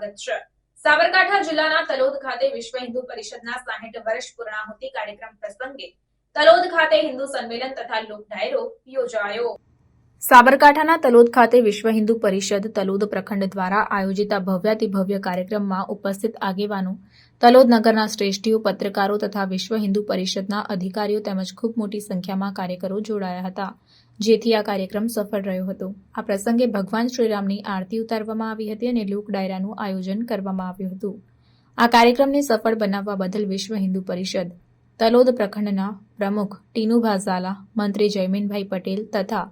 સ્વાગત છે। સાબરકાંઠા જિલ્લાના તલોદ ખાતે વિશ્વ હિન્દુ પરિષદના 60 વર્ષ પૂર્ણાહુતિ કાર્યક્રમ પ્રસંગે તલોદ ખાતે હિન્દુ સંમેલન તથા લોક ડાયરો યોજાયો। સાબરકાંઠાના તલોદ ખાતે વિશ્વ હિન્દુ પરિષદ તલોદ પ્રખંડ દ્વારા આયોજિત ભવ્યાતિભવ્ય કાર્યક્રમમાં ઉપસ્થિત આગેવાનો, તલોદ નગરના શ્રેષ્ઠીઓ, પત્રકારો તથા વિશ્વ હિન્દુ પરિષદના અધિકારીઓ તેમજ ખૂબ મોટી સંખ્યામાં કાર્યકરો જોડાયા હતા, જેથી આ કાર્યક્રમ સફળ રહ્યો હતો। આ પ્રસંગે ભગવાન શ્રીરામની આરતી ઉતારવામાં આવી હતી અને લોક ડાયરાનું આયોજન કરવામાં આવ્યું હતું। આ કાર્યક્રમને સફળ બનાવવા બદલ વિશ્વ હિન્દુ પરિષદ તલોદ પ્રખંડના પ્રમુખ ટીનુભા ઝાલા, મંત્રી જયમીનભાઈ પટેલ તથા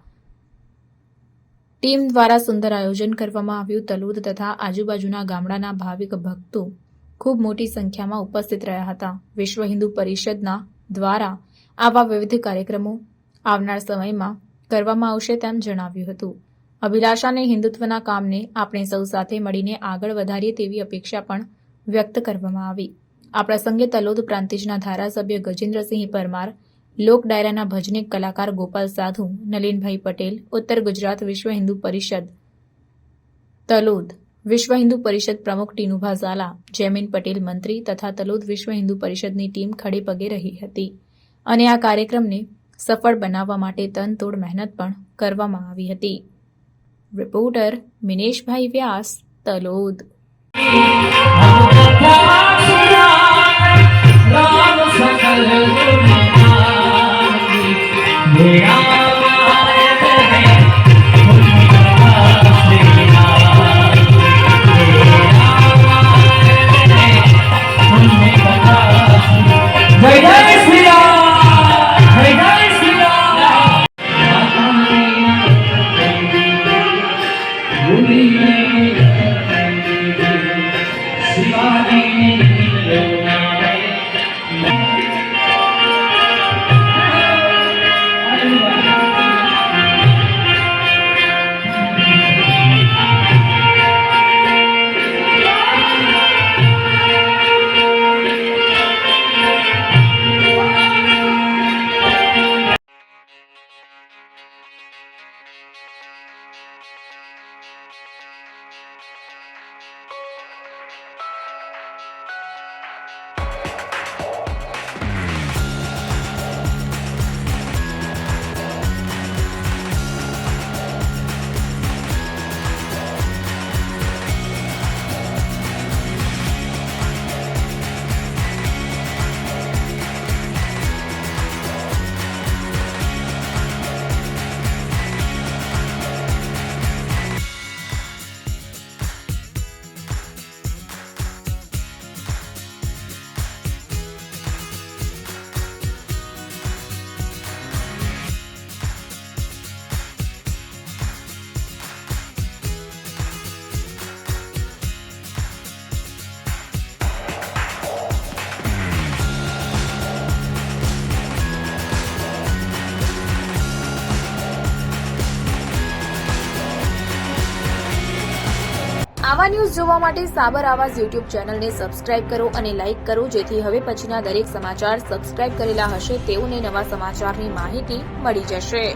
ટીમ દ્વારા સુંદર આયોજન કરવામાં આવ્યું। તલોદ તથા આજુબાજુના ગામડાના ભાવિક ભક્તો ખૂબ મોટી સંખ્યામાં ઉપસ્થિત રહ્યા હતા। વિશ્વ હિન્દુ પરિષદના દ્વારા આવા વિવિધ કાર્યક્રમો આવનાર સમયમાં કરવામાં આવશે તેમ જણાવ્યું હતું। અભિલાષાને હિન્દુત્વના કામને આપણે સૌ સાથે મળીને આગળ વધારીએ તેવી અપેક્ષા પણ વ્યક્ત કરવામાં આવી। આ પ્રસંગે તલોદ પ્રાંતિજના ધારાસભ્ય ગજેન્દ્રસિંહ પરમાર, લોક ડાયરાના ભજનિક કલાકાર ગોપાલ સાધુ, નલિનભાઈ પટેલ, ઉત્તર ગુજરાત વિશ્વ હિન્દુ પરિષદ તલોદ, વિશ્વ હિન્દુ પરિષદ પ્રમુખ ટીનુભા ઝાલા, જયમીન પટેલ મંત્રી તથા તલોદ વિશ્વ હિન્દુ પરિષદની ટીમ ખડે પગે રહી હતી અને આ કાર્યક્રમને સફળ બનાવવા માટે તનતોડ મહેનત પણ કરવામાં આવી હતી। રિપોર્ટર મિનેશભાઈ વ્યાસ, તલોદ। આવા ન્યૂઝ જોવા માટે સાબર આવાઝ યુટ્યુબ ચેનલને સબસ્ક્રાઇબ કરો અને લાઇક કરો, જેથી હવે પછીના દરેક સમાચાર સબસ્ક્રાઇબ કરેલા હશે તેઓને નવા સમાચારની માહિતી મળી જશે।